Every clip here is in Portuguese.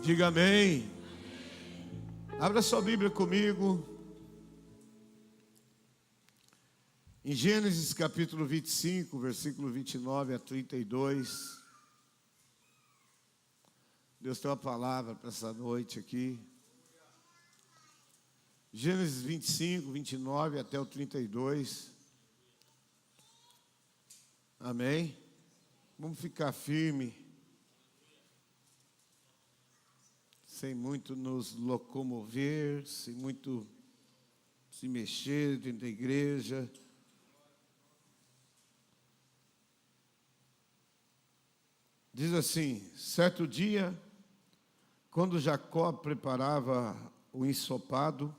Diga amém. Abra sua Bíblia comigo. Em Gênesis capítulo 25, versículo 29 a 32. Deus tem uma palavra para essa noite aqui. Gênesis 25, 29 até o 32. Amém? Vamos ficar firme, sem muito nos locomover, sem muito se mexer dentro da igreja. Diz assim: certo dia, quando Jacó preparava o ensopado,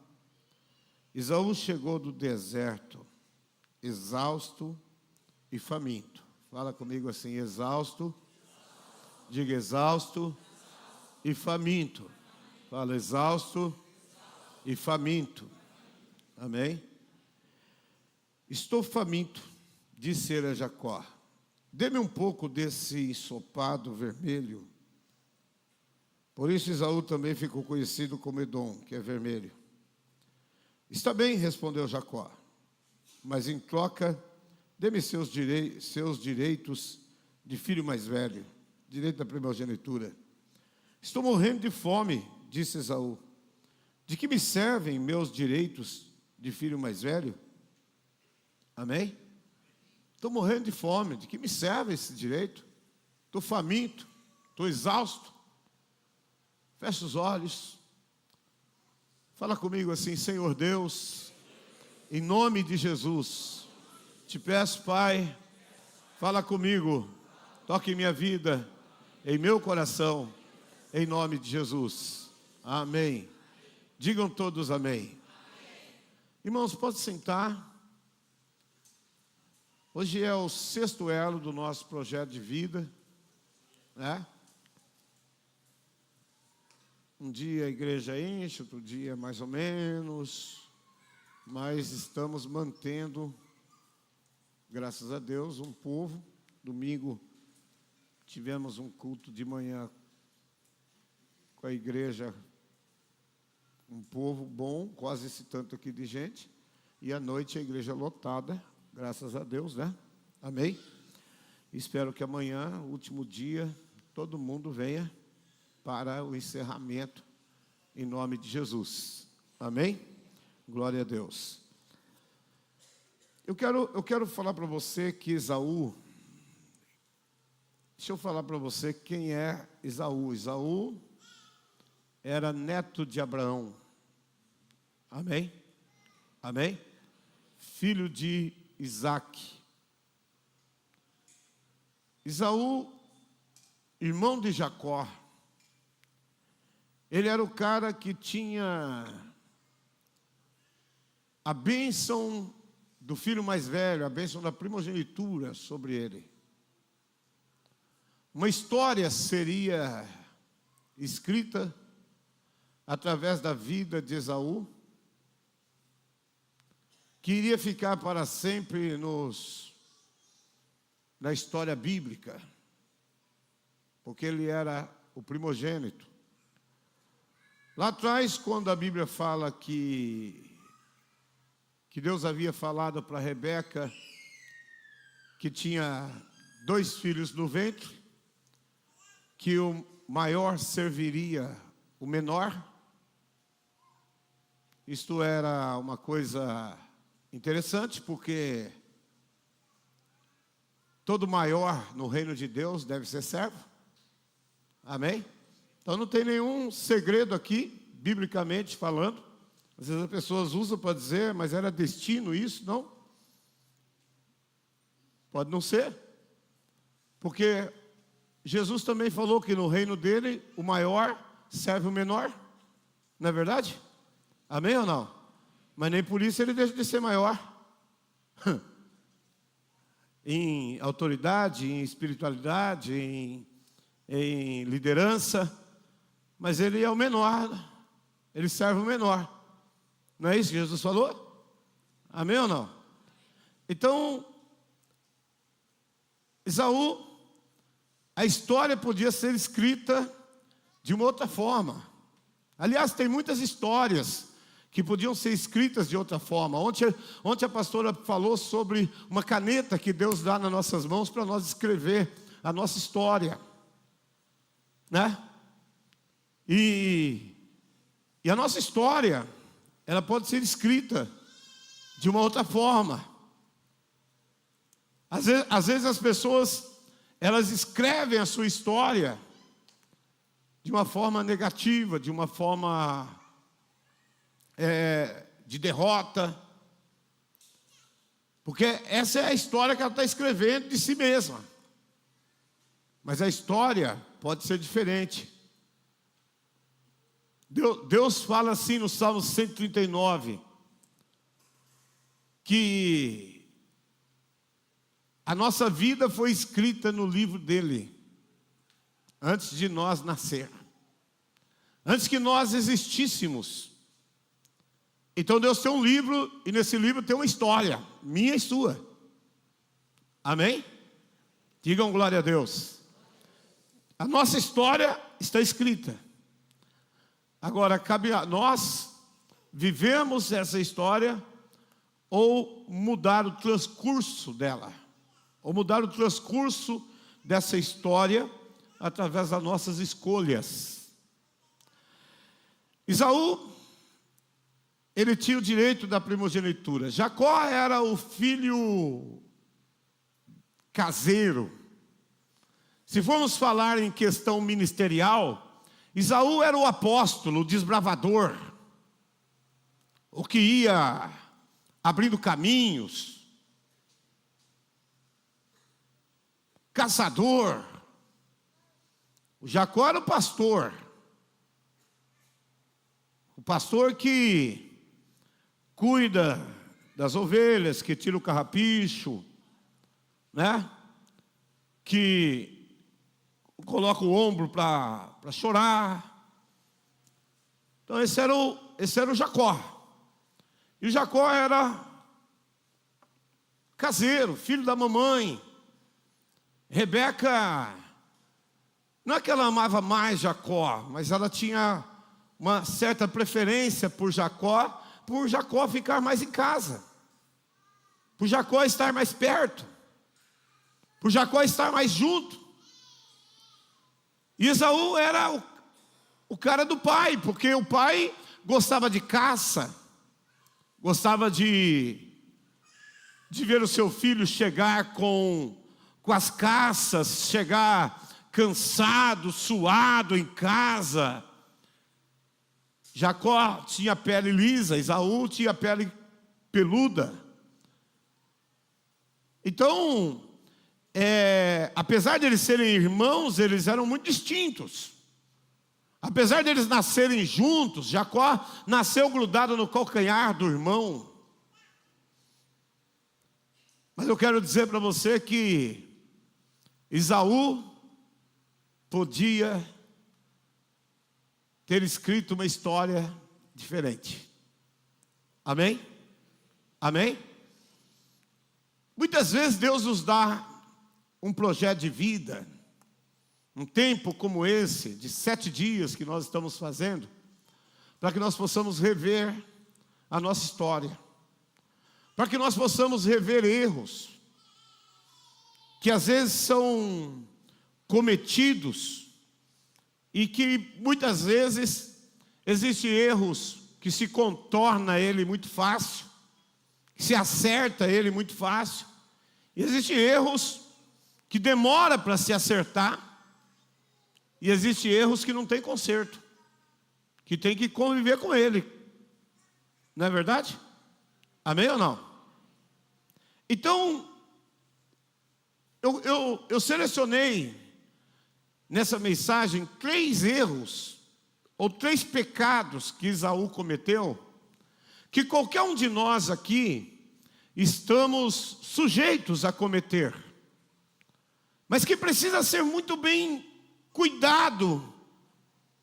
Esaú chegou do deserto, exausto e faminto. Fala comigo assim: exausto. Diga exausto e faminto. Fala exausto e faminto. Amém? Estou faminto, disse ele a Jacó. Dê-me um pouco desse ensopado vermelho. Por isso Esaú também ficou conhecido como Edom, que é vermelho. Está bem, respondeu Jacó, mas em troca, dê-me seus direitos de filho mais velho, direito da primogenitura. Estou morrendo de fome, disse Esaú. De que me servem meus direitos de filho mais velho? Amém? Estou morrendo de fome, de que me serve esse direito? Estou faminto, estou exausto. Fecha os olhos. Fala comigo assim: Senhor Deus, em nome de Jesus, te peço, Pai, fala comigo, toque em minha vida, em meu coração, em nome de Jesus. Amém. Digam todos amém. Irmãos, pode sentar. Hoje é o 6º elo do nosso projeto de vida, né? Um dia a igreja enche, outro dia mais ou menos, mas estamos mantendo, graças a Deus, um povo. Domingo tivemos um culto de manhã com a igreja, um povo bom, quase esse tanto aqui de gente, e à noite a igreja lotada, graças a Deus, né? Amém? Espero que amanhã, último dia, todo mundo venha para o encerramento, em nome de Jesus. Amém? Glória a Deus. Eu quero falar para você que Esaú, deixa eu falar para você quem é Esaú. Esaú era neto de Abraão. Amém? Amém? Filho de Isaque. Esaú, irmão de Jacó. Ele era o cara que tinha a bênção do filho mais velho, a bênção da primogenitura sobre ele. Uma história seria escrita através da vida de Esaú, que iria ficar para sempre na história bíblica, porque ele era o primogênito. Lá atrás, quando a Bíblia fala que Deus havia falado para Rebeca que tinha 2 filhos no ventre, que o maior serviria o menor, isto era uma coisa interessante, porque todo maior no reino de Deus deve ser servo. Amém? Então não tem nenhum segredo aqui, biblicamente falando. Às vezes as pessoas usam para dizer, mas era destino isso? Não. Pode não ser. Porque Jesus também falou que no reino dele, o maior serve o menor. Não é verdade? Amém ou não? Mas nem por isso ele deixa de ser maior. Em autoridade, em espiritualidade, em liderança. Mas ele é o menor, ele serve o menor. Não é isso que Jesus falou? Amém ou não? Então, Esaú, a história podia ser escrita de uma outra forma. Aliás, tem muitas histórias que podiam ser escritas de outra forma. Ontem a pastora falou sobre uma caneta que Deus dá nas nossas mãos para nós escrever a nossa história, né? E a nossa história, ela pode ser escrita de uma outra forma. Às vezes as pessoas, elas escrevem a sua história de uma forma negativa, de uma forma de derrota, porque essa é a história que ela está escrevendo de si mesma. Mas a história pode ser diferente. Deus fala assim no Salmo 139, que a nossa vida foi escrita no livro dele, antes de nós nascer, antes que nós existíssemos. Então Deus tem um livro, e nesse livro tem uma história, minha e sua. Amém? Digam glória a Deus. A nossa história está escrita. Agora, cabe a nós vivemos essa história ou mudar o transcurso dela, ou mudar o transcurso dessa história através das nossas escolhas. Esaú, ele tinha o direito da primogenitura. Jacó era o filho caseiro. Se formos falar em questão ministerial, Esaú era o apóstolo, o desbravador, o que ia abrindo caminhos, caçador. O Jacó era o pastor que cuida das ovelhas, que tira o carrapicho, né? Que coloca o ombro para chorar. Então esse era o Jacó. E o Jacó era caseiro, filho da mamãe. Rebeca, não é que ela amava mais Jacó, mas ela tinha uma certa preferência por Jacó ficar mais em casa, por Jacó estar mais perto, por Jacó estar mais junto. E Esaú era o cara do pai, porque o pai gostava de caça, gostava de ver o seu filho chegar com as caças, chegar cansado, suado em casa. Jacó tinha pele lisa, Esaú tinha pele peluda. Então, apesar de eles serem irmãos, eles eram muito distintos. Apesar de eles nascerem juntos, Jacó nasceu grudado no calcanhar do irmão. Mas eu quero dizer para você que Esaú podia ter escrito uma história diferente. Amém? Amém? Muitas vezes Deus nos dá um projeto de vida, um tempo como esse, de 7 dias que nós estamos fazendo, para que nós possamos rever a nossa história, para que nós possamos rever erros, que às vezes são cometidos, e que muitas vezes existem erros que se contorna ele muito fácil, que se acerta ele muito fácil, e existem erros que demora para se acertar, e existem erros que não tem conserto, que tem que conviver com ele. Não é verdade? Amém ou não? Então, eu selecionei nessa mensagem 3 erros, ou 3 pecados que Esaú cometeu, que qualquer um de nós aqui estamos sujeitos a cometer, mas que precisa ser muito bem cuidado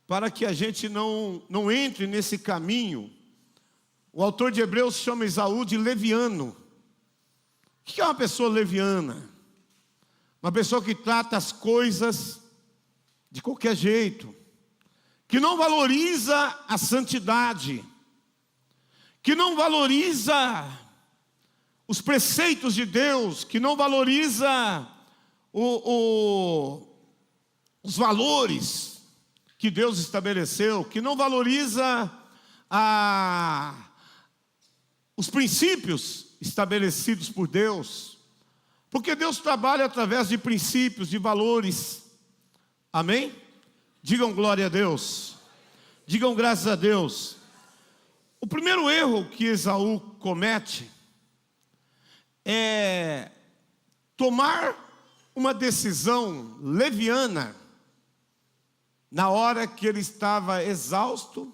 para que a gente não entre nesse caminho. O autor de Hebreus chama Esaú de leviano. O que é uma pessoa leviana? Uma pessoa que trata as coisas de qualquer jeito, que não valoriza a santidade, que não valoriza os preceitos de Deus, que não valoriza os valores que Deus estabeleceu, que não valoriza os princípios estabelecidos por Deus, porque Deus trabalha através de princípios, de valores. Amém? Digam glória a Deus, digam graças a Deus. O primeiro erro que Esaú comete é tomar uma decisão leviana na hora que ele estava exausto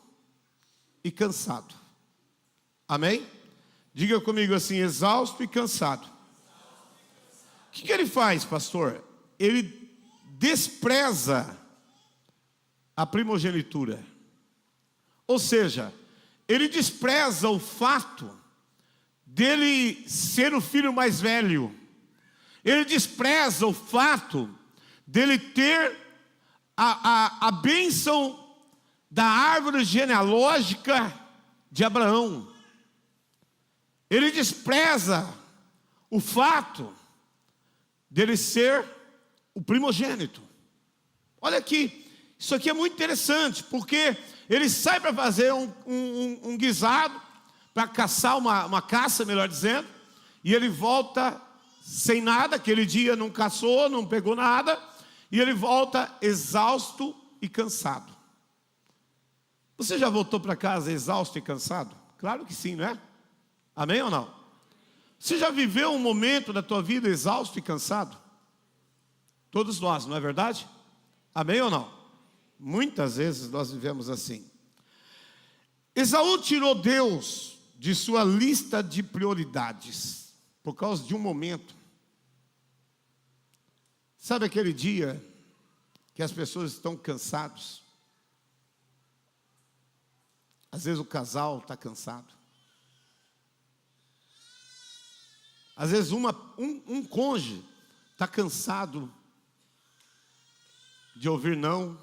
e cansado. Amém? Diga comigo assim, exausto e cansado. O que ele faz, pastor? Ele despreza a primogenitura. Ou seja, ele despreza o fato dele ser o filho mais velho. Ele despreza o fato dele ter a bênção da árvore genealógica de Abraão. Ele despreza o fato dele ser o primogênito. Olha aqui, isso aqui é muito interessante, porque ele sai para fazer um guisado, para caçar uma caça, melhor dizendo, e ele volta sem nada. Aquele dia não caçou, não pegou nada, e ele volta exausto e cansado. Você já voltou para casa exausto e cansado? Claro que sim, não é? Amém ou não? Você já viveu um momento da tua vida exausto e cansado? Todos nós, não é verdade? Amém ou não? Muitas vezes nós vivemos assim. Esaú tirou Deus de sua lista de prioridades por causa de um momento. Sabe aquele dia que as pessoas estão cansados? Às vezes o casal está cansado. Às vezes um cônjuge está cansado de ouvir não,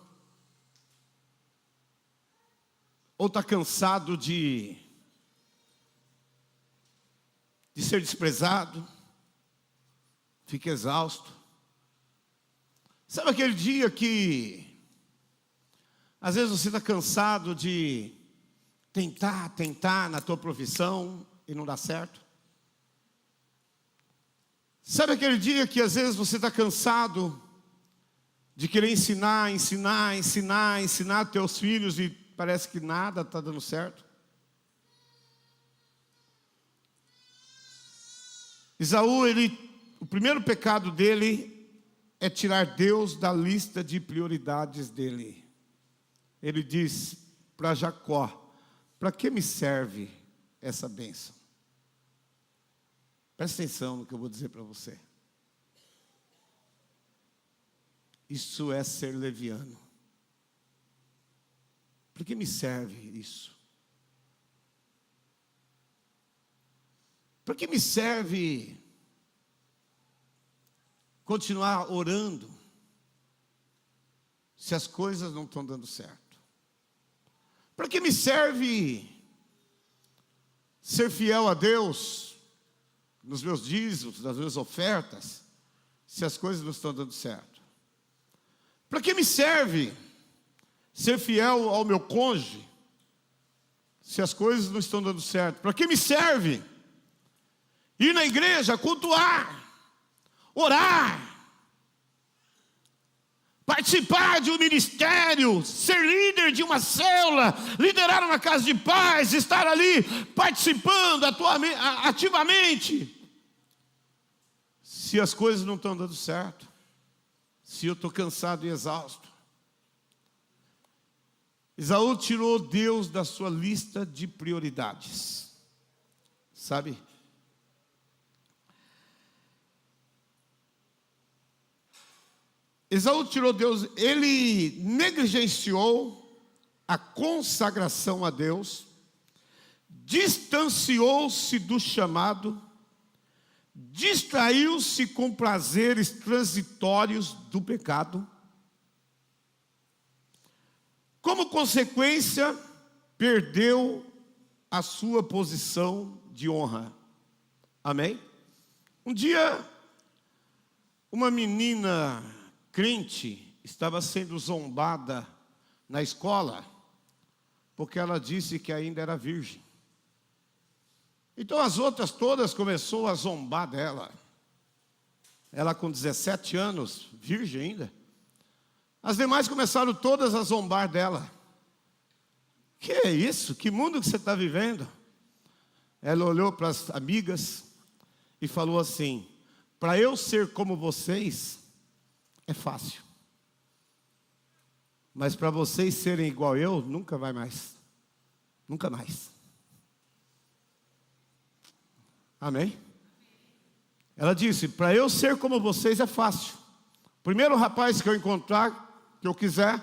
ou está cansado de ser desprezado, fica exausto. Sabe aquele dia que às vezes você está cansado de tentar na tua profissão e não dá certo? Sabe aquele dia que às vezes você está cansado de querer ensinar teus filhos e parece que nada está dando certo? Esaú, o primeiro pecado dele é tirar Deus da lista de prioridades dele. Ele diz para Jacó: para que me serve essa bênção? Presta atenção no que eu vou dizer para você. Isso é ser leviano. Para que me serve isso? Para que me serve continuar orando se as coisas não estão dando certo? Para que me serve ser fiel a Deus nos meus dízimos, nas minhas ofertas, se as coisas não estão dando certo? Para que me serve ser fiel ao meu cônjuge, se as coisas não estão dando certo? Para que me serve ir na igreja, cultuar, orar, participar de um ministério, ser líder de uma célula, liderar uma casa de paz, estar ali participando ativamente, se as coisas não estão dando certo, se eu estou cansado e exausto? Esaú tirou Deus da sua lista de prioridades, sabe? Esaú tirou Deus, ele negligenciou a consagração a Deus, distanciou-se do chamado, distraiu-se com prazeres transitórios do pecado. Como consequência, perdeu a sua posição de honra. Amém? Um dia, uma menina crente estava sendo zombada na escola, porque ela disse que ainda era virgem. Então as outras todas começaram a zombar dela. Ela com 17 anos, virgem ainda. As demais começaram todas a zombar dela. Que é isso? Que mundo que você está vivendo? Ela olhou para as amigas e falou assim: para eu ser como vocês, é fácil. Mas para vocês serem igual eu, nunca vai mais. Nunca mais. Amém? Ela disse: para eu ser como vocês é fácil. Primeiro rapaz que eu encontrar, que eu quiser,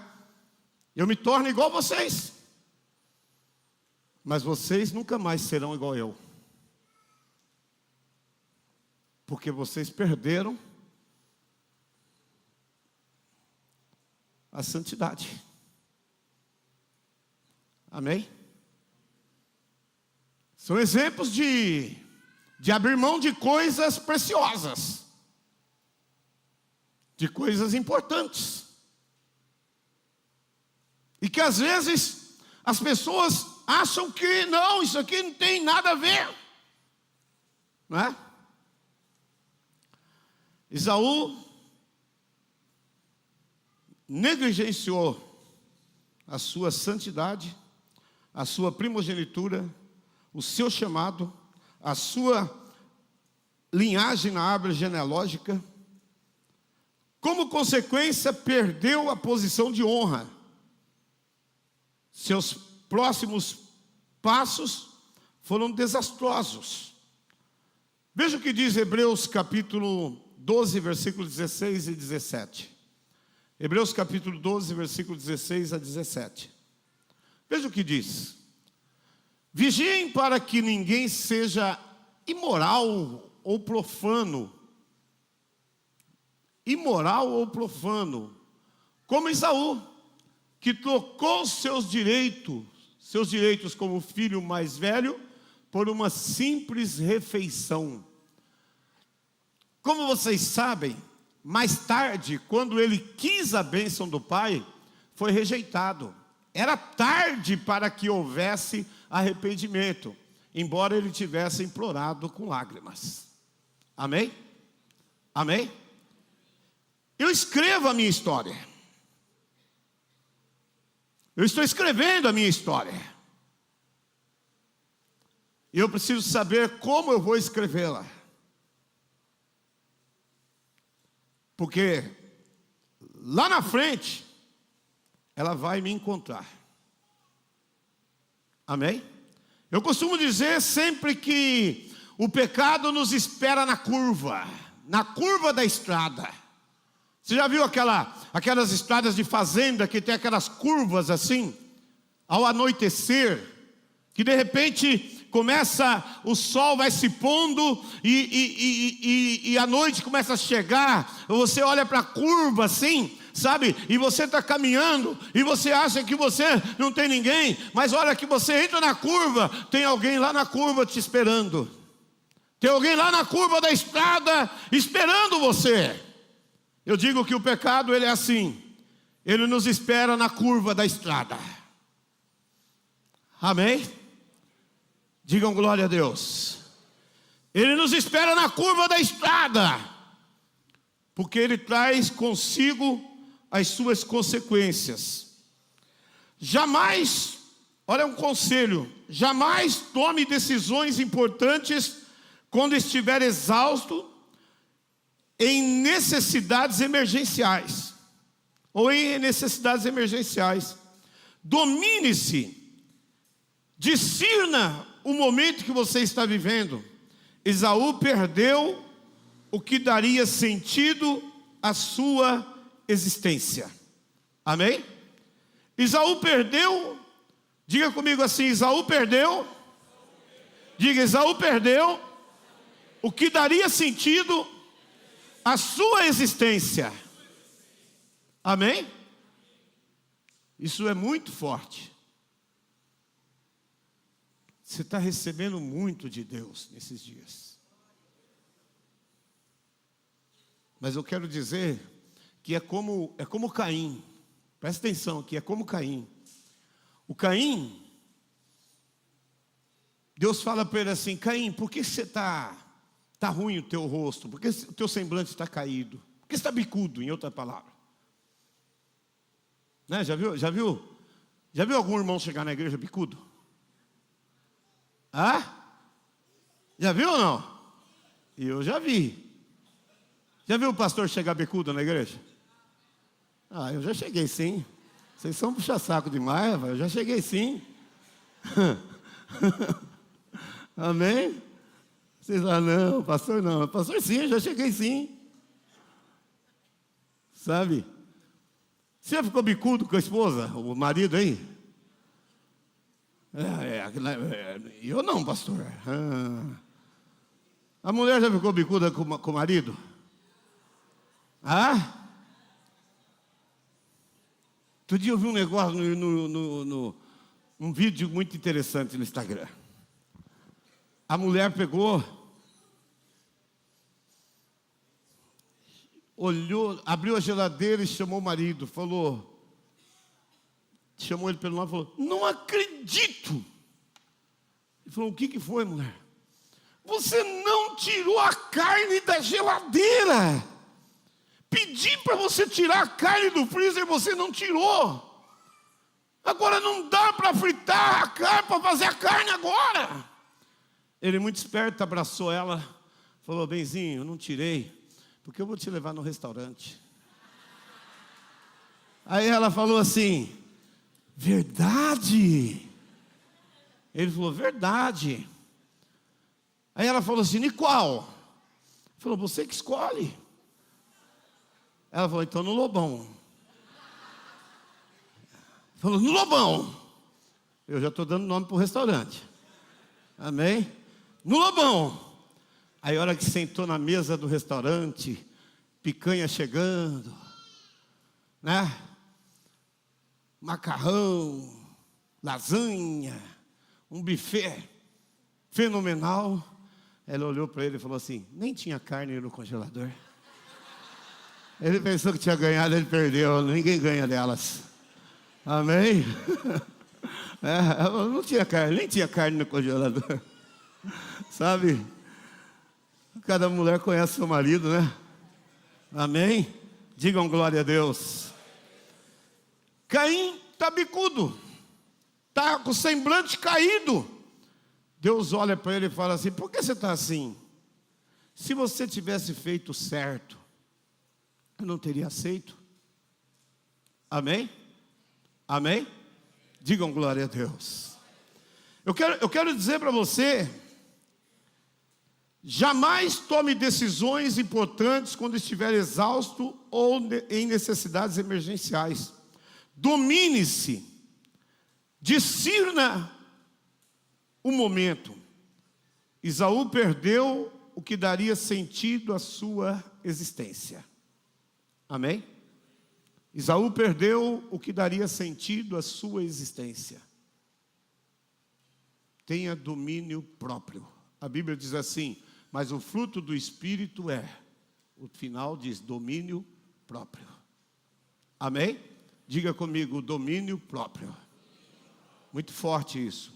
eu me torno igual a vocês. Mas vocês nunca mais serão igual eu. Porque vocês perderam a santidade. Amém? São exemplos de abrir mão de coisas preciosas, de coisas importantes. E que às vezes as pessoas acham que não, isso aqui não tem nada a ver, não é? Esaú negligenciou a sua santidade, a sua primogenitura, o seu chamado, a sua linhagem na árvore genealógica. Como consequência, perdeu a posição de honra. Seus próximos passos foram desastrosos. Veja o que diz Hebreus capítulo 12, versículos 16 e 17. Hebreus capítulo 12, versículos 16 a 17. Veja o que diz: vigiem para que ninguém seja imoral ou profano. Imoral ou profano, como Esaú, que trocou seus direitos como filho mais velho, por uma simples refeição. Como vocês sabem, mais tarde, quando ele quis a bênção do pai, foi rejeitado. Era tarde para que houvesse arrependimento, embora ele tivesse implorado com lágrimas. Amém? Amém? Eu escrevo a minha história. Eu estou escrevendo a minha história. E eu preciso saber como eu vou escrevê-la. Porque lá na frente, ela vai me encontrar. Amém? Eu costumo dizer sempre que o pecado nos espera na curva da estrada. Você já viu aquelas estradas de fazenda que tem aquelas curvas assim, ao anoitecer, que de repente o sol vai se pondo e a noite começa a chegar, você olha para a curva assim, sabe, e você está caminhando, e você acha que você não tem ninguém, mas olha que você entra na curva, tem alguém lá na curva te esperando, tem alguém lá na curva da estrada esperando você. Eu digo que o pecado, ele é assim, ele nos espera na curva da estrada. Amém? Digam glória a Deus. Ele nos espera na curva da estrada, porque ele traz consigo as suas consequências. Jamais, olha um conselho, jamais tome decisões importantes quando estiver exausto, em necessidades emergenciais, ou em necessidades emergenciais. Domine-se, discirna o momento que você está vivendo. Esaú perdeu o que daria sentido à sua existência. Amém? Esaú perdeu, diga comigo assim, Esaú perdeu, diga, Esaú perdeu o que daria sentido à sua existência. Amém? Isso é muito forte. Você está recebendo muito de Deus nesses dias. Mas eu quero dizer que é como Caim. Presta atenção aqui, é como Caim. O Caim, Deus fala para ele assim: Caim, por que você está ruim o teu rosto? Por que o teu semblante está caído? Por que você está bicudo, em outra palavra? Né? Já viu algum irmão chegar na igreja bicudo? Já viu ou não? Eu já vi. Já viu o pastor chegar bicudo na igreja? Eu já cheguei sim. Vocês são puxa-saco demais, rapaz. Eu já cheguei sim. Amém? Vocês falam, não, pastor não. Pastor sim, eu já cheguei sim. Sabe? Você já ficou bicudo com a esposa, o marido aí? Eu não, pastor. A mulher já ficou bicuda com o marido? Outro dia eu vi um negócio num vídeo muito interessante no Instagram. A mulher pegou, olhou, abriu a geladeira e chamou o marido, chamou ele pelo nome e falou: não acredito. Ele falou: o que foi, mulher? Você não tirou a carne da geladeira. Pedi para você tirar a carne do freezer, você não tirou. Agora não dá para fritar a carne, para fazer a carne agora. Ele, muito esperto, abraçou ela, falou: benzinho, eu não tirei, porque eu vou te levar no restaurante. Aí ela falou assim: verdade? Ele falou: verdade. Aí ela falou assim: e qual? Ele falou: você que escolhe. Ela falou: então no Lobão. Falou: no Lobão. Eu já estou dando nome para o restaurante. Amém? No Lobão. Aí a hora que sentou na mesa do restaurante, picanha chegando, né? Macarrão, lasanha, um buffet fenomenal. Ela olhou para ele e falou assim: nem tinha carne no congelador. Ele pensou que tinha ganhado, ele perdeu. Ninguém ganha delas. Amém? Não tinha carne, nem tinha carne no congelador. Sabe? Cada mulher conhece seu marido, né? Amém? Digam glória a Deus. Caim está bicudo, está com o semblante caído. Deus olha para ele e fala assim: por que você está assim? Se você tivesse feito certo, eu não teria aceito. Amém? Amém? Digam glória a Deus. Eu quero dizer para você: jamais tome decisões importantes quando estiver exausto ou em necessidades emergenciais. Domine-se, discirna o momento. Esaú perdeu o que daria sentido à sua existência. Amém? Esaú perdeu o que daria sentido à sua existência. Tenha domínio próprio. A Bíblia diz assim: mas o fruto do Espírito o final diz domínio próprio. Amém? Diga comigo: domínio próprio. Muito forte isso.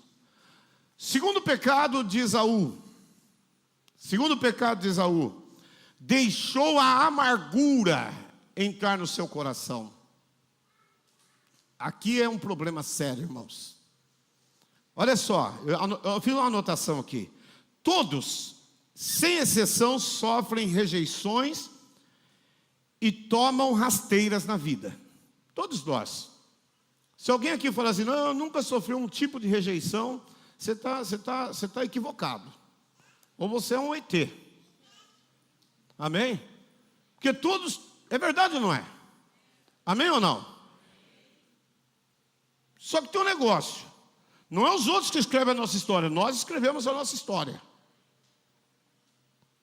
Segundo pecado de Esaú. Deixou a amargura entrar no seu coração. Aqui é um problema sério, irmãos. Olha só, eu fiz uma anotação aqui. Todos, sem exceção, sofrem rejeições e tomam rasteiras na vida. Todos nós. Se alguém aqui falar assim: não, eu nunca sofri um tipo de rejeição, você tá equivocado. Ou você é um ET. Amém? Porque todos, é verdade ou não é? Amém ou não? Só que tem um negócio. Não é os outros que escrevem a nossa história, nós escrevemos a nossa história.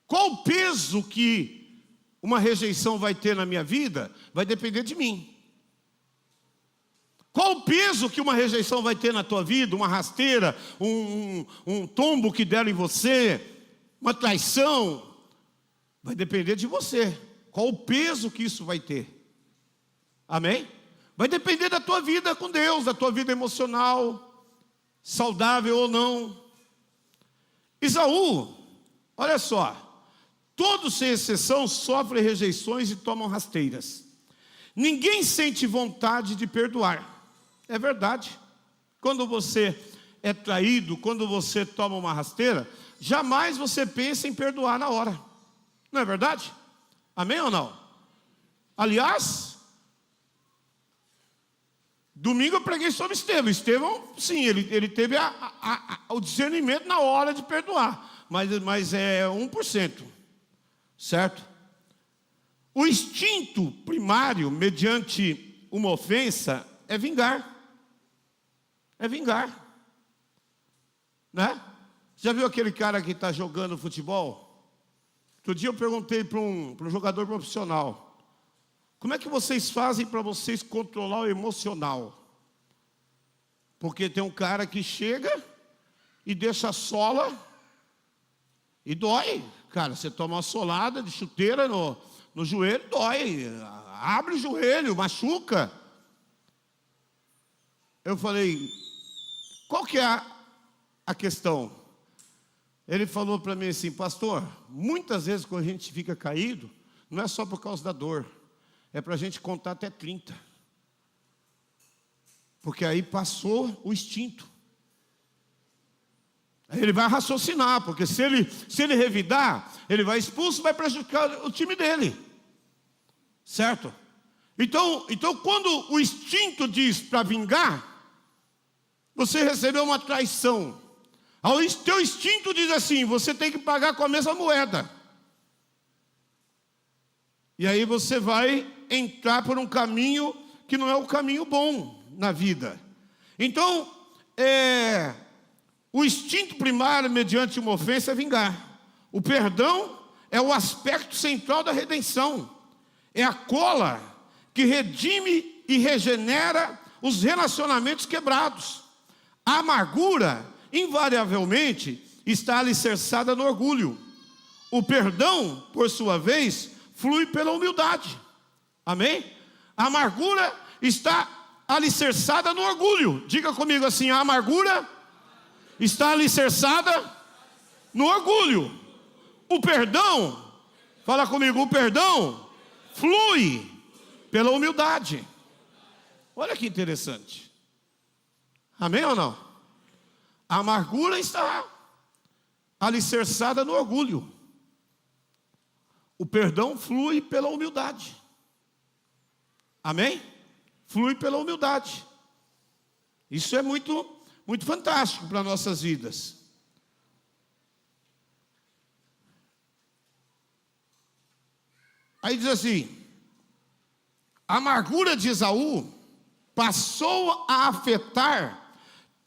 Qual o peso que uma rejeição vai ter na minha vida? Vai depender de mim. Qual o peso que uma rejeição vai ter na tua vida? Uma rasteira, um tombo que deram em você, uma traição? Vai depender de você. Qual o peso que isso vai ter? Amém? Vai depender da tua vida com Deus, da tua vida emocional, saudável ou não. Esaú, olha só, todos sem exceção sofrem rejeições e tomam rasteiras. Ninguém sente vontade de perdoar. É verdade. Quando você é traído, quando você toma uma rasteira, jamais você pensa em perdoar na hora. Não é verdade? Amém ou não? Aliás, domingo eu preguei sobre Estevão. Estevão, sim, ele teve o discernimento na hora de perdoar. Mas é 1%. Certo? O instinto primário, mediante uma ofensa, é vingar. É vingar. Né? Já viu aquele cara que está jogando futebol? Outro dia eu perguntei para um jogador profissional: como é que vocês fazem para vocês controlar o emocional? Porque tem um cara que chega e deixa a sola e dói. Cara, você toma uma solada de chuteira no joelho, dói. Abre o joelho, machuca. Eu falei, qual que é a questão? Ele falou para mim assim: pastor, muitas vezes quando a gente fica caído, não é só por causa da dor, é para a gente contar até 30. Porque aí passou o instinto. Aí ele vai raciocinar, porque se ele revidar, ele vai expulso, vai prejudicar o time dele. Certo? Então quando o instinto diz para vingar, você recebeu uma traição. O teu instinto diz assim: você tem que pagar com a mesma moeda. E aí você vai entrar por um caminho que não é o caminho bom na vida. Então, o instinto primário, mediante uma ofensa, é vingar. O perdão é o aspecto central da redenção. É a cola que redime e regenera os relacionamentos quebrados. A amargura, invariavelmente, está alicerçada no orgulho. O perdão, por sua vez, flui pela humildade. Amém? A amargura está alicerçada no orgulho. Diga comigo assim: a amargura está alicerçada no orgulho. O perdão, fala comigo, o perdão flui pela humildade. Olha que interessante. Amém ou não? A amargura está alicerçada no orgulho. O perdão flui pela humildade. Amém? Flui pela humildade. Isso é muito fantástico para nossas vidas. Aí diz assim: a amargura de Esaú passou a afetar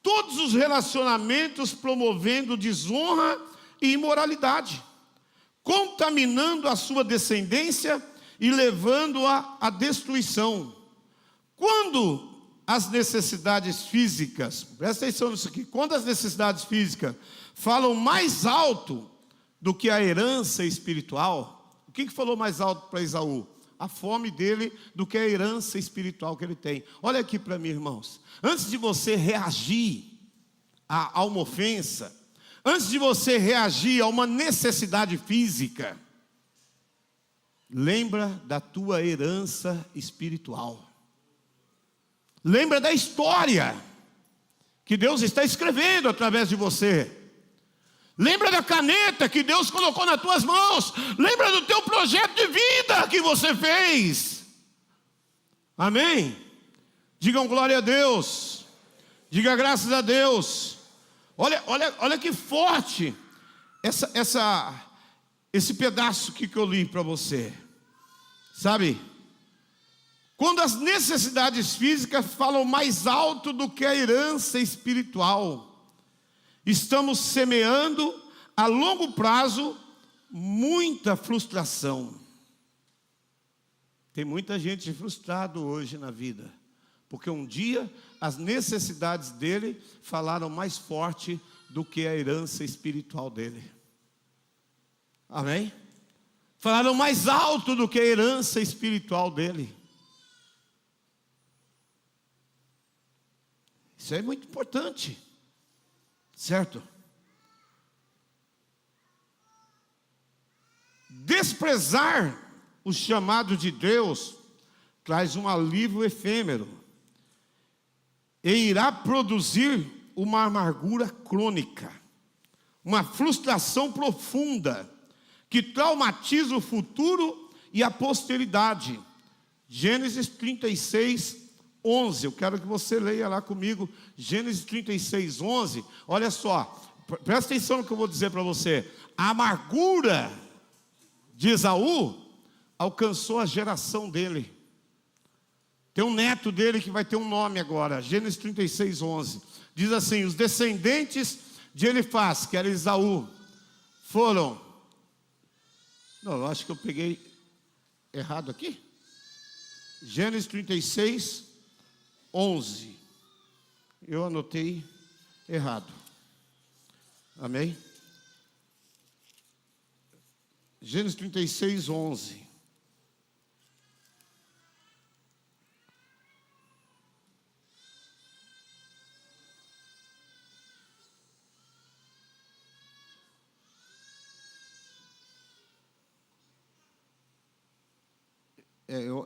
todos os relacionamentos, promovendo desonra e imoralidade, contaminando a sua descendência e levando-a à destruição. Quando as necessidades físicas, presta atenção nisso aqui, quando as necessidades físicas falam mais alto do que a herança espiritual, o que falou mais alto para Esaú? A fome dele do que a herança espiritual que ele tem. Olha aqui para mim, irmãos. Antes de você reagir a uma ofensa, antes de você reagir a uma necessidade física, lembra da tua herança espiritual. Lembra da história que Deus está escrevendo através de você. Lembra da caneta que Deus colocou nas tuas mãos. Lembra do teu projeto de vida que você fez. Amém? Digam glória a Deus. Diga graças a Deus. Olha que forte esse pedaço que eu li para você. Sabe? Quando as necessidades físicas falam mais alto do que a herança espiritual, estamos semeando a longo prazo muita frustração. Tem muita gente frustrada hoje na vida, Porque um dia as necessidades dele falaram mais forte do que a herança espiritual dele. Amém? Falaram mais alto do que a herança espiritual dele. Isso é muito importante, certo? Desprezar o chamado de Deus traz um alívio efêmero e irá produzir uma amargura crônica, uma frustração profunda que traumatiza o futuro e a posteridade. Gênesis 36, 11, eu quero que você leia lá comigo, Gênesis 36, 11, olha só, presta atenção no que eu vou dizer para você. A amargura de Esaú alcançou a geração dele. Tem um neto dele que vai ter um nome agora, Gênesis 36, 11, diz assim: os descendentes de Elifaz, que era Esaú, foram, não, eu acho que eu peguei errado aqui, Gênesis 36, 11. Eu anotei errado. Amém? Gênesis 36, 11.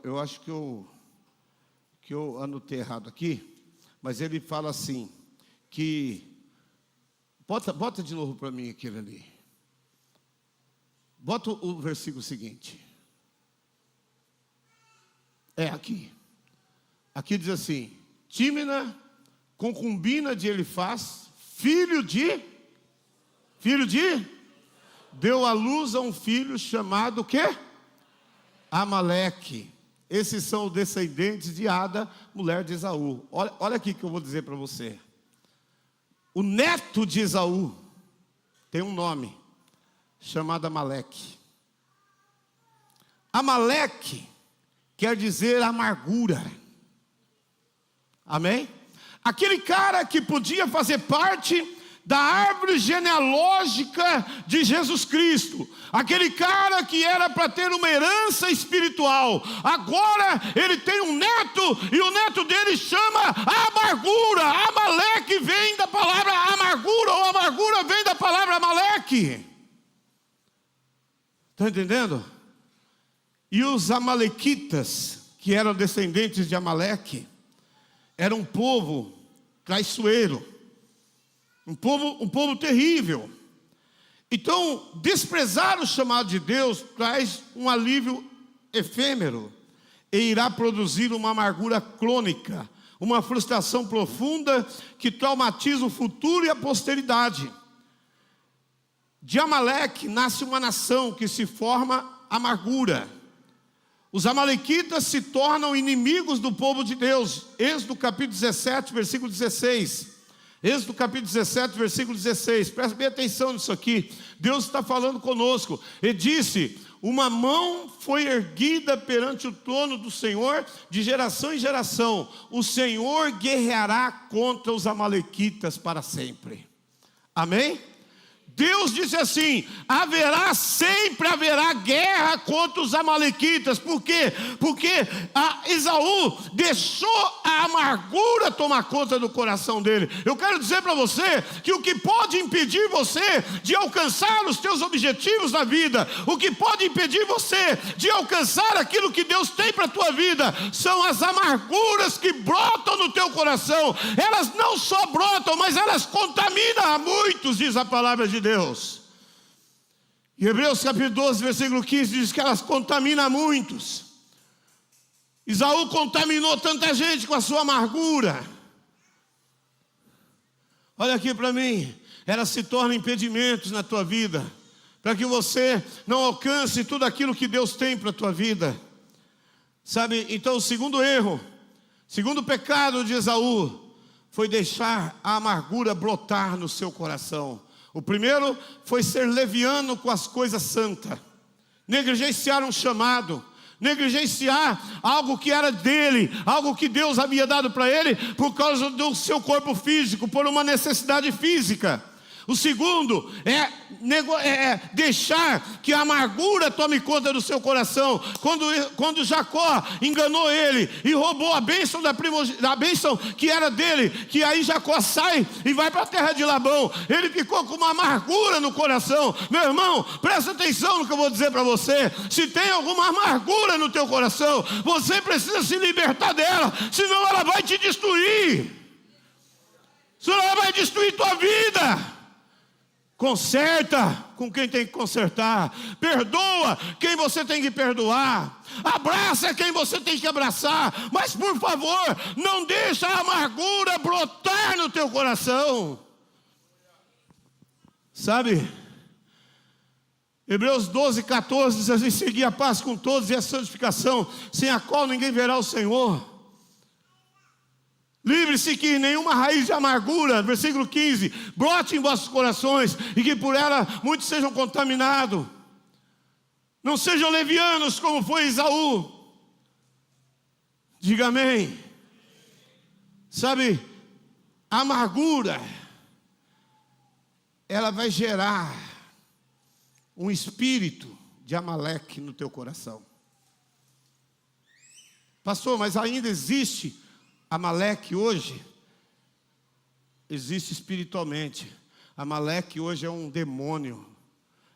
Eu acho que eu anotei errado aqui, mas ele fala assim, que, bota de novo para mim aquele ali, bota o versículo seguinte, aqui diz assim: Tímina, concubina de Elifaz, filho de, deu à luz a um filho chamado o quê? Amaleque. Esses são os descendentes de Ada, mulher de Esaú. Olha aqui que eu vou dizer para você. O neto de Esaú tem um nome chamado Amaleque. Amaleque quer dizer amargura. Amém? Aquele cara que podia fazer parte da árvore genealógica de Jesus Cristo, aquele cara que era para ter uma herança espiritual, agora ele tem um neto, e o neto dele chama amargura. Amaleque vem da palavra amargura, ou amargura vem da palavra Amaleque. Está entendendo? E os amalequitas, que eram descendentes de Amaleque, eram um povo traiçoeiro, um povo terrível. Então, desprezar o chamado de Deus traz um alívio efêmero e irá produzir uma amargura crônica, uma frustração profunda que traumatiza o futuro e a posteridade. De Amaleque nasce uma nação que se forma amargura. Os amalequitas se tornam inimigos do povo de Deus. Êxodo capítulo 17, versículo 16. Êxodo capítulo 17, versículo 16, preste bem atenção nisso aqui. Deus está falando conosco. Ele disse: uma mão foi erguida perante o trono do Senhor de geração em geração. O Senhor guerreará contra os amalequitas para sempre. Amém? Deus disse assim: sempre haverá guerra contra os amalequitas. Por quê? Porque Esaú deixou a amargura tomar conta do coração dele. Eu quero dizer para você que o que pode impedir você de alcançar os teus objetivos na vida, o que pode impedir você de alcançar aquilo que Deus tem para a tua vida, são as amarguras que brotam no teu coração. Elas não só brotam, mas elas contaminam a muitos, diz a palavra de Deus. Em Hebreus capítulo 12, versículo 15, diz que elas contaminam a muitos. Esaú contaminou tanta gente com a sua amargura. Olha aqui para mim, elas se tornam impedimentos na tua vida, para que você não alcance tudo aquilo que Deus tem para a tua vida. Sabe, então o segundo erro, segundo pecado de Esaú, foi deixar a amargura brotar no seu coração. O primeiro foi ser leviano com as coisas santas, negligenciar um chamado, negligenciar algo que era dele, algo que Deus havia dado para ele, por causa do seu corpo físico, por uma necessidade física. O segundo é deixar que a amargura tome conta do seu coração. Quando Jacó enganou ele e roubou a bênção da bênção que era dele, que aí Jacó sai e vai para a terra de Labão, ele ficou com uma amargura no coração. Meu irmão, presta atenção no que eu vou dizer para você. Se tem alguma amargura no teu coração, você precisa se libertar dela, senão ela vai te destruir. Senão ela vai destruir tua vida. Conserta com quem tem que consertar. Perdoa quem você tem que perdoar. Abraça quem você tem que abraçar. Mas por favor, não deixa a amargura brotar no teu coração. Sabe? Hebreus 12:14 diz assim: segui a paz com todos e a santificação, sem a qual ninguém verá o Senhor. Livre-se que nenhuma raiz de amargura, versículo 15, brote em vossos corações, e que por ela muitos sejam contaminados. Não sejam levianos como foi Esaú. Diga amém. Sabe, a amargura, ela vai gerar um espírito de Amaleque no teu coração. Pastor, mas ainda existe Amaleque hoje? Existe espiritualmente. Amaleque hoje é um demônio,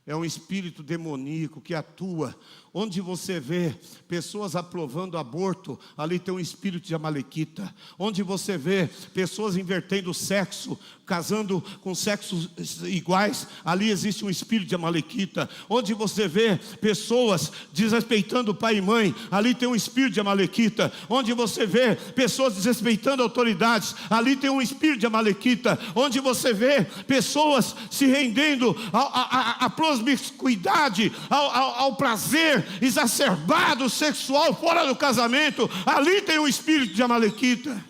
é um espírito demoníaco que atua. Onde você vê pessoas aprovando aborto, ali tem um espírito de amalequita. Onde você vê pessoas invertendo o sexo, casando com sexos iguais, ali existe um espírito de amalequita. Onde você vê pessoas desrespeitando pai e mãe, ali tem um espírito de amalequita. Onde você vê pessoas desrespeitando autoridades, ali tem um espírito de amalequita. Onde você vê pessoas se rendendo à promiscuidade, ao prazer exacerbado sexual fora do casamento, ali tem um espírito de amalequita.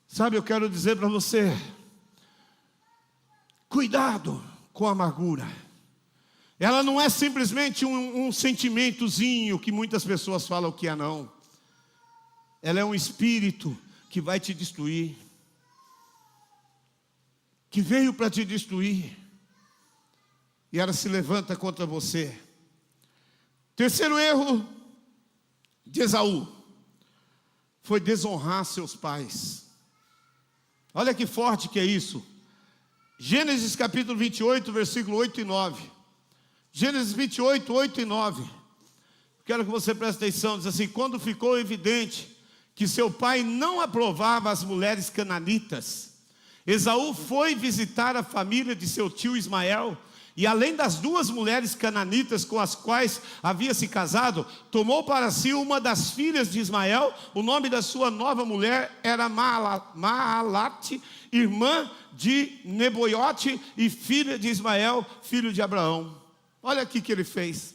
Sabe, eu quero dizer para você, cuidado com a amargura. Ela não é simplesmente um sentimentozinho que muitas pessoas falam que é, não. Ela é um espírito que vai te destruir, que veio para te destruir, e ela se levanta contra você. Terceiro erro de Esaú foi desonrar seus pais. Olha que forte que é isso. Gênesis capítulo 28, versículo 8 e 9. Gênesis 28, 8 e 9. Quero que você preste atenção. Diz assim: quando ficou evidente que seu pai não aprovava as mulheres cananitas, Esaú foi visitar a família de seu tio Ismael, e além das duas mulheres cananitas com as quais havia se casado, tomou para si uma das filhas de Ismael. O nome da sua nova mulher era Maalate, irmã de Neboiote e filha de Ismael, filho de Abraão. Olha aqui que ele fez.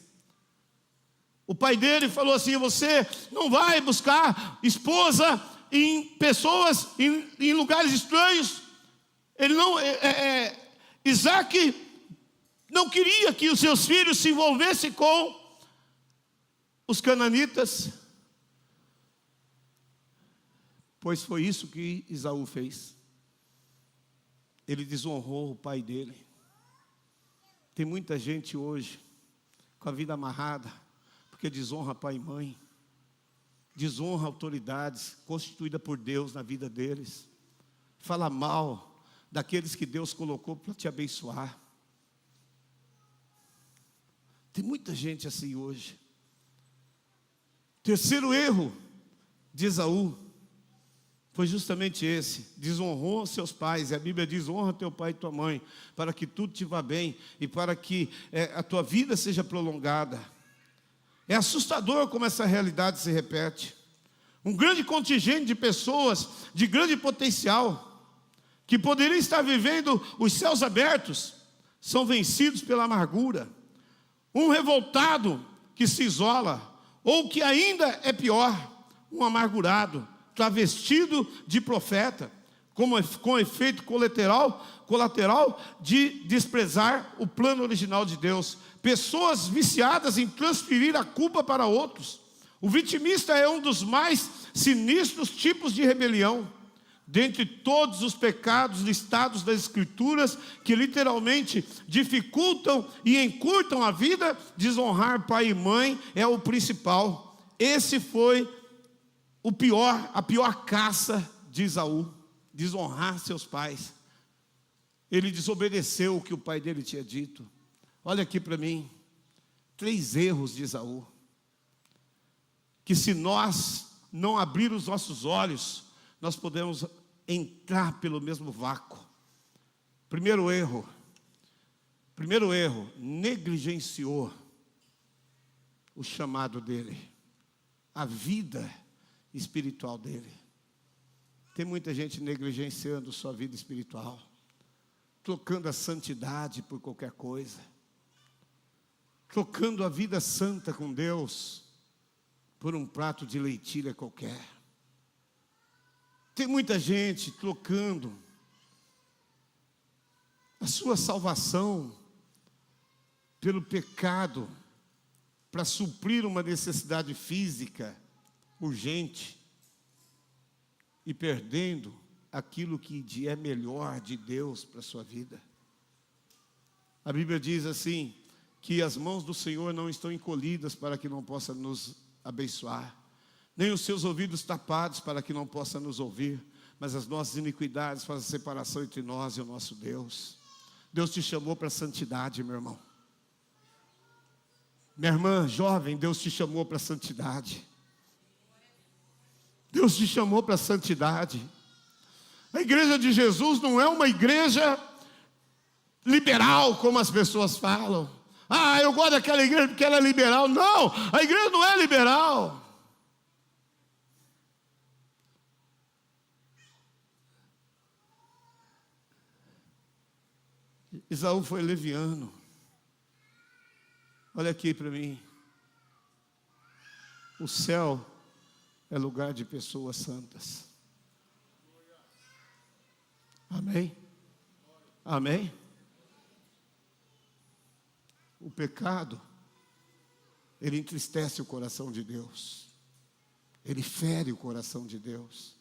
O pai dele falou assim: você não vai buscar esposa em pessoas, em lugares estranhos. Ele não, Isaac não queria que os seus filhos se envolvessem com os cananitas, pois foi isso que Esaú fez. Ele desonrou o pai dele. Tem muita gente hoje com a vida amarrada, porque desonra pai e mãe, desonra autoridades constituídas por Deus na vida deles, fala mal daqueles que Deus colocou para te abençoar. Tem muita gente assim hoje. Terceiro erro de Esaú foi justamente esse: desonrou seus pais. E a Bíblia diz: honra teu pai e tua mãe, para que tudo te vá bem e para que a tua vida seja prolongada. É assustador como essa realidade se repete. Um grande contingente de pessoas de grande potencial, que poderiam estar vivendo os céus abertos, são vencidos pela amargura. Um revoltado que se isola, ou que ainda é pior, um amargurado, travestido de profeta, com efeito colateral de desprezar o plano original de Deus. Pessoas viciadas em transferir a culpa para outros. O vitimista é um dos mais sinistros tipos de rebelião. Dentre todos os pecados listados das Escrituras, que literalmente dificultam e encurtam a vida, desonrar pai e mãe é o principal. Esse foi a pior caça de Esaú, desonrar seus pais. Ele desobedeceu o que o pai dele tinha dito. Olha aqui para mim, 3 erros de Esaú, que se nós não abrir os nossos olhos, nós podemos entrar pelo mesmo vácuo. Primeiro erro, negligenciou o chamado dele, a vida espiritual dele. Tem muita gente negligenciando sua vida espiritual, trocando a santidade por qualquer coisa, trocando a vida santa com Deus por um prato de leitilha qualquer. Tem muita gente trocando a sua salvação pelo pecado para suprir uma necessidade física urgente e perdendo aquilo que é melhor de Deus para a sua vida. A Bíblia diz assim, que as mãos do Senhor não estão encolhidas para que não possa nos abençoar, nem os seus ouvidos tapados para que não possa nos ouvir, mas as nossas iniquidades fazem separação entre nós e o nosso Deus. Deus te chamou para a santidade, meu irmão. Minha irmã jovem, Deus te chamou para a santidade. Deus te chamou para a santidade. A igreja de Jesus não é uma igreja liberal, como as pessoas falam. Ah, eu gosto daquela igreja porque ela é liberal. Não, a igreja não é liberal. Esaú foi leviano. Olha aqui para mim. O céu é lugar de pessoas santas. Amém? Amém? O pecado, ele entristece o coração de Deus. Ele fere o coração de Deus.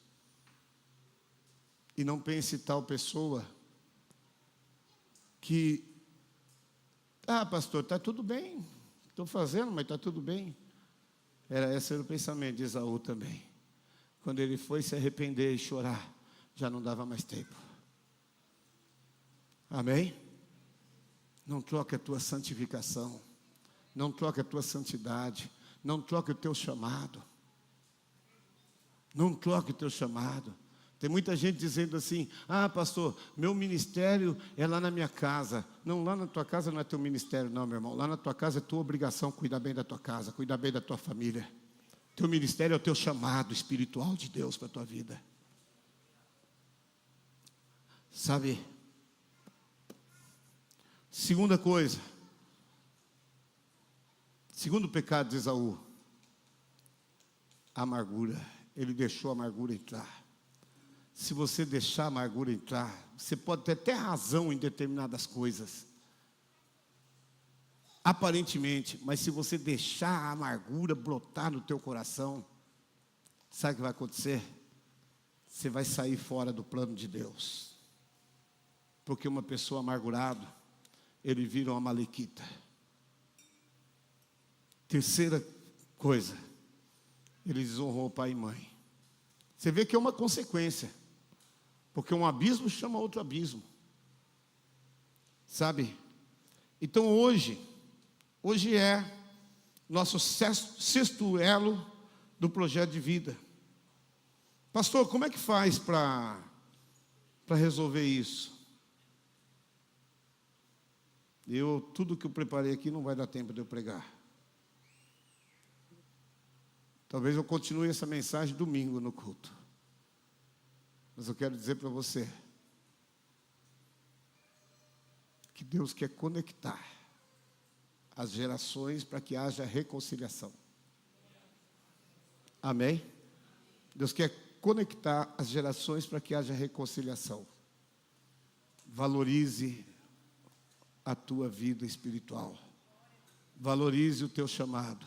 E não pense tal pessoa que, pastor, está tudo bem, estou fazendo, mas está tudo bem. Esse era o pensamento de Esaú também. Quando ele foi se arrepender e chorar, já não dava mais tempo. Amém? Não troque a tua santificação, não troque a tua santidade, não troque o teu chamado. Não troque o teu chamado. Tem muita gente dizendo assim, pastor, meu ministério é lá na minha casa. Não, lá na tua casa não é teu ministério não, meu irmão. Lá na tua casa é tua obrigação cuidar bem da tua casa, cuidar bem da tua família. Teu ministério é o teu chamado espiritual de Deus para a tua vida. Sabe? Segunda coisa. Segundo pecado de Esaú. A amargura. Ele deixou a amargura entrar. Se você deixar a amargura entrar, você pode ter até razão em determinadas coisas, aparentemente, mas se você deixar a amargura brotar no teu coração, sabe o que vai acontecer? Você vai sair fora do plano de Deus, porque uma pessoa amargurada, ele vira uma amalequita. Terceira coisa, ele desonrou pai e mãe. Você vê que é uma consequência, porque um abismo chama outro abismo, sabe? Então hoje é nosso sexto elo do projeto de vida. Pastor, como é que faz para resolver isso? Tudo que eu preparei aqui não vai dar tempo de eu pregar. Talvez eu continue essa mensagem domingo no culto. Mas eu quero dizer para você que Deus quer conectar as gerações para que haja reconciliação. Amém? Deus quer conectar as gerações para que haja reconciliação. Valorize a tua vida espiritual. Valorize o teu chamado.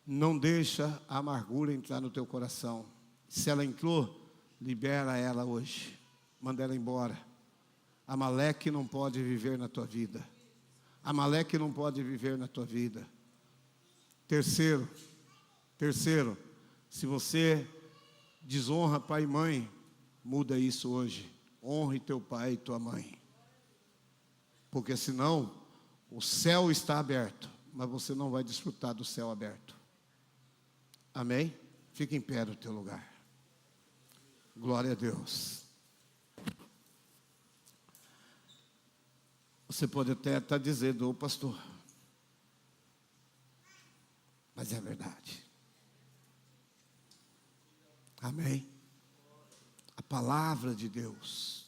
Não deixa a amargura entrar no teu coração. Se ela entrou, libera ela hoje. Manda ela embora. Amaleque não pode viver na tua vida. Amaleque não pode viver na tua vida. Terceiro, se você desonra pai e mãe, muda isso hoje. Honre teu pai e tua mãe. Porque senão, o céu está aberto, mas você não vai desfrutar do céu aberto. Amém? Fica em pé no teu lugar. Glória a Deus. Você pode até estar dizendo, ô pastor, mas é verdade. Amém? A palavra de Deus,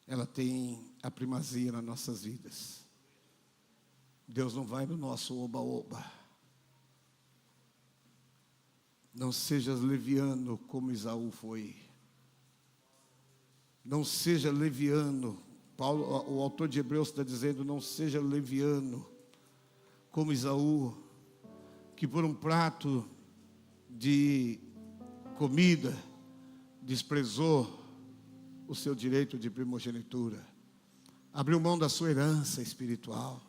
ela tem a primazia nas nossas vidas. Deus não vai no nosso oba-oba. Não sejas leviano como Esaú foi. Não seja leviano. Paulo, o autor de Hebreus está dizendo, não seja leviano como Esaú, que por um prato de comida desprezou o seu direito de primogenitura, abriu mão da sua herança espiritual.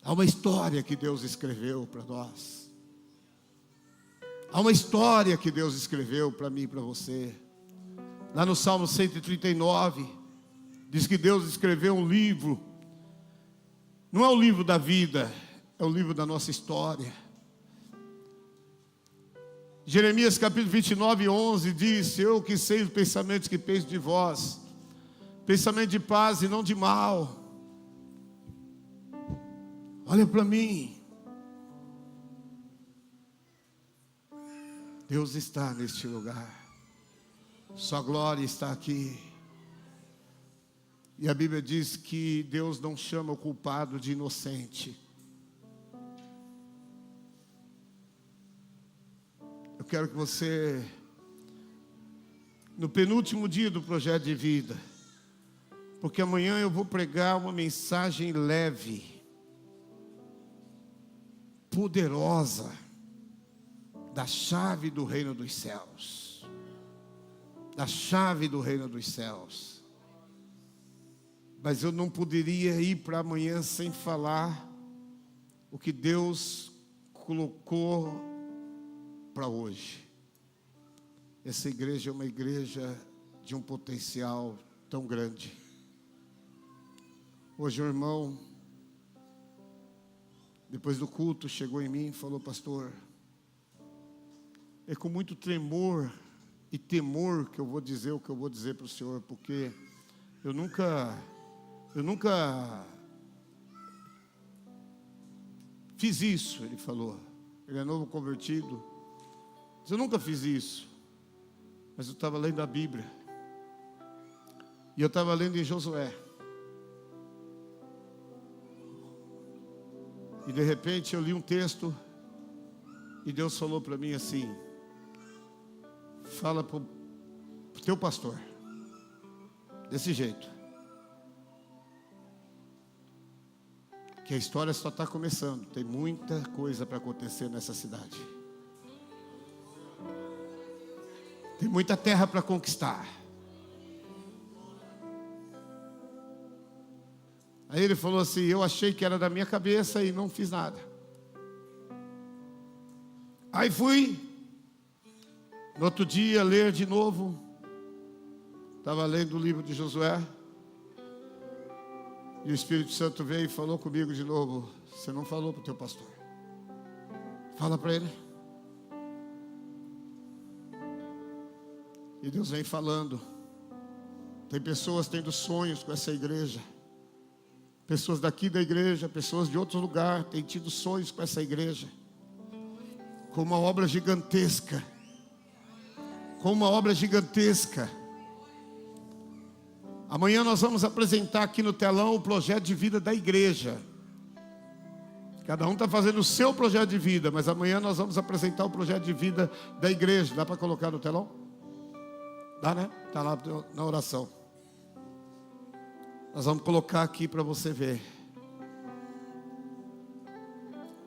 Há uma história que Deus escreveu para nós. Há uma história que Deus escreveu para mim e para você. Lá no Salmo 139, diz que Deus escreveu um livro. Não é o livro da vida, é o livro da nossa história. Jeremias capítulo 29, 11 diz, eu que sei os pensamentos que penso de vós, pensamento de paz e não de mal. Olha para mim. Deus está neste lugar. Sua glória está aqui. E a Bíblia diz que Deus não chama o culpado de inocente. Eu quero que você, no penúltimo dia do projeto de vida, porque amanhã eu vou pregar uma mensagem leve, poderosa, da chave do reino dos céus. Da chave do reino dos céus. Mas eu não poderia ir para amanhã sem falar o que Deus colocou para hoje. Essa igreja é uma igreja de um potencial tão grande. Hoje o irmão, depois do culto, chegou em mim e falou, pastor, é com muito tremor e temor que eu vou dizer o que eu vou dizer para o senhor, porque eu nunca fiz isso, ele falou. Ele é novo convertido. Mas eu nunca fiz isso. Mas eu estava lendo a Bíblia. E eu estava lendo em Josué. E de repente eu li um texto. E Deus falou para mim assim, fala para o teu pastor. Desse jeito. Que a história só está começando. Tem muita coisa para acontecer nessa cidade. Tem muita terra para conquistar. Aí ele falou assim, eu achei que era da minha cabeça e não fiz nada. Aí fui, no outro dia, ler de novo. Estava lendo o livro de Josué. E o Espírito Santo veio e falou comigo de novo. Você não falou para o teu pastor. Fala para ele. E Deus vem falando. Tem pessoas tendo sonhos com essa igreja. Pessoas daqui da igreja, pessoas de outro lugar têm tido sonhos com essa igreja. Com uma obra gigantesca. Com uma obra gigantesca. Amanhã nós vamos apresentar aqui no telão o projeto de vida da igreja. Cada um está fazendo o seu projeto de vida, mas amanhã nós vamos apresentar o projeto de vida da igreja. Dá para colocar no telão? Dá, né? Está lá na oração. Nós vamos colocar aqui para você ver.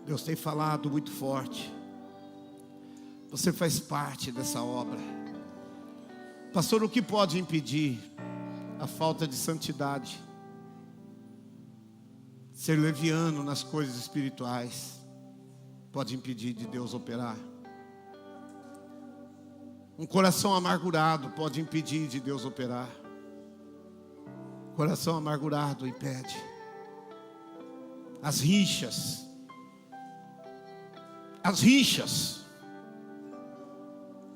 Deus tem falado muito forte. Você faz parte dessa obra. Pastor, o que pode impedir a falta de santidade? Ser leviano nas coisas espirituais pode impedir de Deus operar. Um coração amargurado pode impedir de Deus operar. Coração amargurado impede. As rixas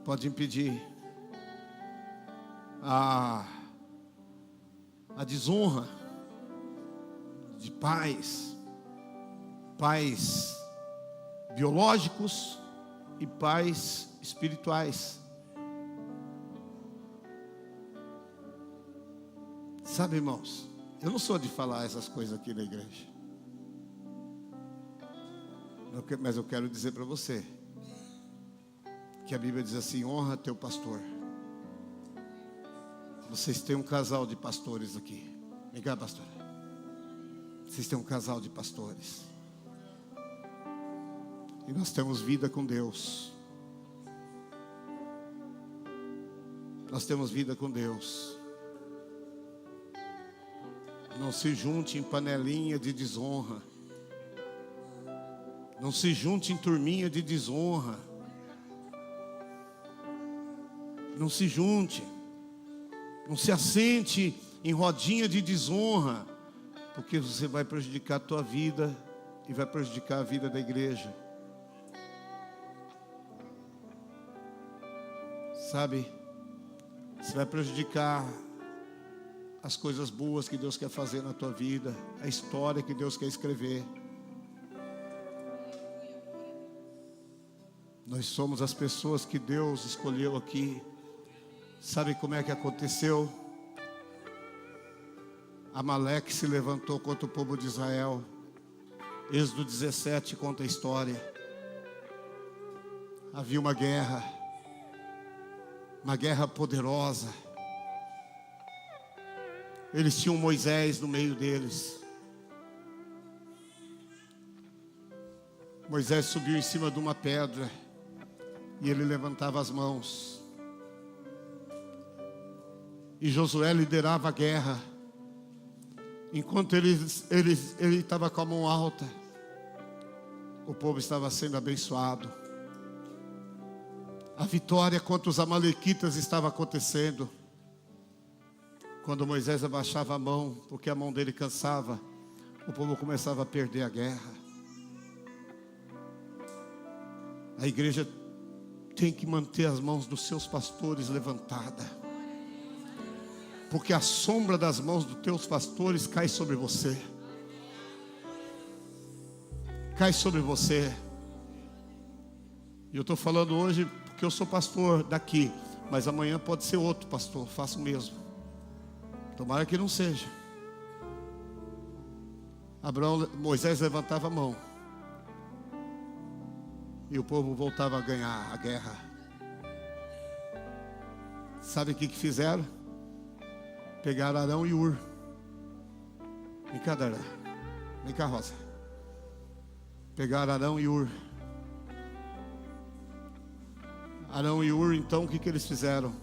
pode impedir. A desonra de pais biológicos e pais espirituais. Sabe, irmãos, eu não sou de falar essas coisas aqui na igreja, mas eu quero dizer para você que a Bíblia diz assim: honra teu pastor. Vocês têm um casal de pastores aqui. Vem cá, pastora. Vocês têm um casal de pastores. E nós temos vida com Deus. Nós temos vida com Deus. Não se junte em panelinha de desonra. Não se junte em turminha de desonra. Não se junte. Não se assente em rodinha de desonra, porque você vai prejudicar a tua vida e vai prejudicar a vida da igreja. Sabe? Você vai prejudicar as coisas boas que Deus quer fazer na tua vida, a história que Deus quer escrever. Nós somos as pessoas que Deus escolheu aqui. Sabe como é que aconteceu? Amaleque se levantou contra o povo de Israel. Êxodo 17 conta a história. Havia uma guerra poderosa. Eles tinham Moisés no meio deles. Moisés subiu em cima de uma pedra e ele levantava as mãos. E Josué liderava a guerra. Enquanto ele estava com a mão alta, o povo estava sendo abençoado. A vitória contra os amalequitas estava acontecendo. Quando Moisés abaixava a mão, porque a mão dele cansava, o povo começava a perder a guerra. A igreja tem que manter as mãos dos seus pastores levantadas, porque a sombra das mãos dos teus pastores cai sobre você. Cai sobre você. E eu estou falando hoje porque eu sou pastor daqui, mas amanhã pode ser outro pastor, faço o mesmo. Tomara que não seja. Moisés levantava a mão e o povo voltava a ganhar a guerra. Sabe o que fizeram? Pegaram Arão e Ur. Vem cá, Dará. Vem cá, Rosa. Pegaram Arão e Ur. Arão e Ur, então, o que eles fizeram?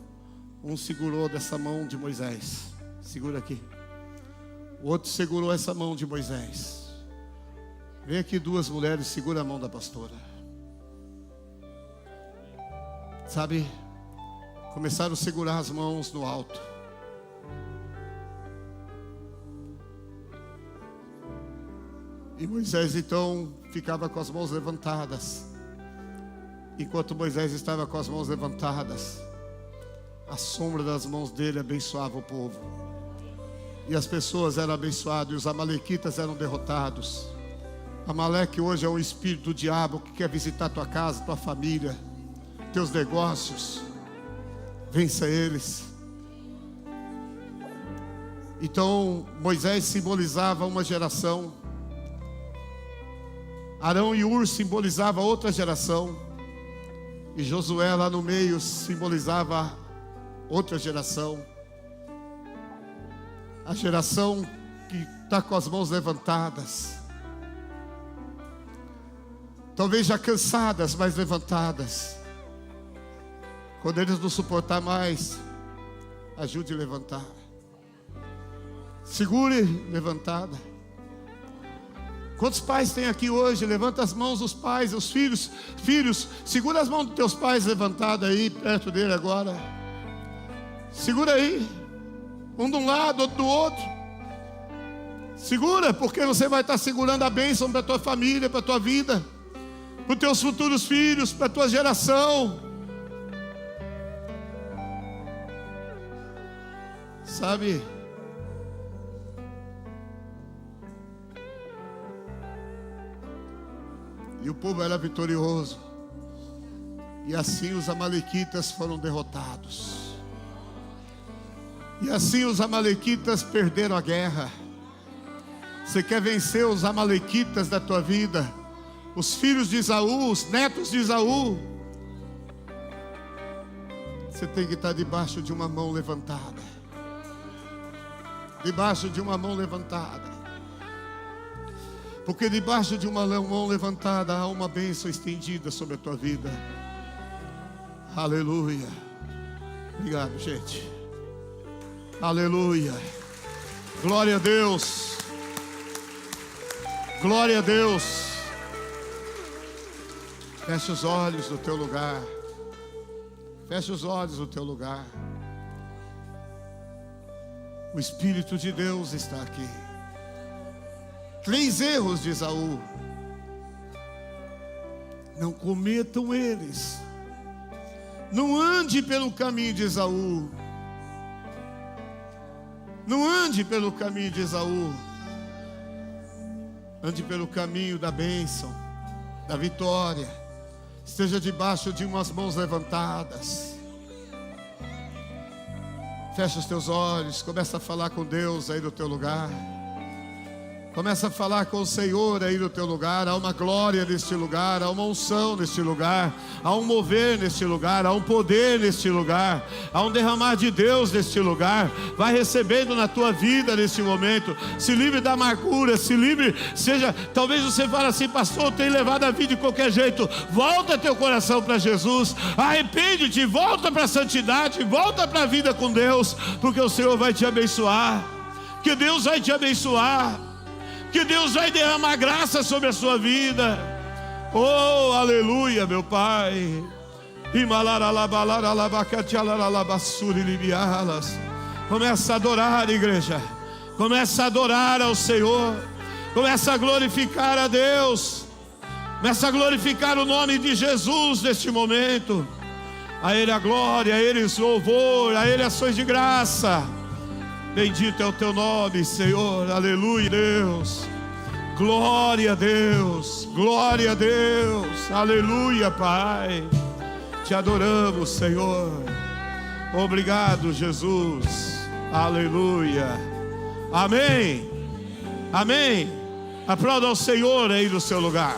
Um segurou dessa mão de Moisés. Segura aqui. O outro segurou essa mão de Moisés. Vem aqui, duas mulheres, segura a mão da pastora. Sabe? Começaram a segurar as mãos no alto. E Moisés então ficava com as mãos levantadas. Enquanto Moisés estava com as mãos levantadas, a sombra das mãos dele abençoava o povo. E as pessoas eram abençoadas e os amalequitas eram derrotados. Amaleque hoje é um espírito do diabo que quer visitar tua casa, tua família, teus negócios. Vença eles. Então Moisés simbolizava uma geração. Arão e Hur simbolizavam outra geração, e Josué lá no meio simbolizava outra geração. A geração que está com as mãos levantadas, talvez já cansadas, mas levantadas. Quando eles não suportar mais, ajude a levantar. Segure levantada. Quantos pais tem aqui hoje? Levanta as mãos dos pais, os filhos. Filhos, segura as mãos dos teus pais levantadas aí, perto dele agora. Segura aí. Um de um lado, outro do outro. Segura, porque você vai estar segurando a bênção para a tua família, para a tua vida, para os teus futuros filhos, para a tua geração. Sabe? E o povo era vitorioso. E assim os amalequitas foram derrotados. E assim os amalequitas perderam a guerra. Você quer vencer os amalequitas da tua vida? Os filhos de Esaú, os netos de Esaú. Você tem que estar debaixo de uma mão levantada. Debaixo de uma mão levantada. Porque debaixo de uma mão levantada há uma bênção estendida sobre a tua vida. Aleluia. Obrigado, gente. Aleluia. Glória a Deus. Glória a Deus. Feche os olhos no teu lugar. Feche os olhos no teu lugar. O Espírito de Deus está aqui. 3 erros de Esaú. Não cometam eles. Não ande pelo caminho de Esaú. Não ande pelo caminho de Esaú. Ande pelo caminho da bênção, da vitória. Esteja debaixo de umas mãos levantadas. Fecha os teus olhos. Começa a falar com Deus aí no teu lugar. Começa a falar com o Senhor aí no teu lugar. Há uma glória neste lugar, há uma unção neste lugar, há um mover neste lugar, há um poder neste lugar, há um derramar de Deus neste lugar. Vai recebendo na tua vida neste momento. Se livre da amargura, se livre, seja, talvez você fale assim: pastor, eu tenho levado a vida de qualquer jeito. Volta teu coração para Jesus, arrepende-te, volta para a santidade, volta para a vida com Deus, porque o Senhor vai te abençoar, que Deus vai te abençoar, que Deus vai derramar graça sobre a sua vida. Oh, aleluia, meu Pai. Começa a adorar, igreja. Começa a adorar ao Senhor. Começa a glorificar a Deus. Começa a glorificar o nome de Jesus neste momento. A Ele a glória, a Ele o louvor, a Ele ações de graça. Bendito é o teu nome, Senhor. Aleluia, Deus. Glória a Deus. Glória a Deus. Aleluia, Pai. Te adoramos, Senhor. Obrigado, Jesus. Aleluia. Amém. Amém. Aplauda ao Senhor aí no seu lugar.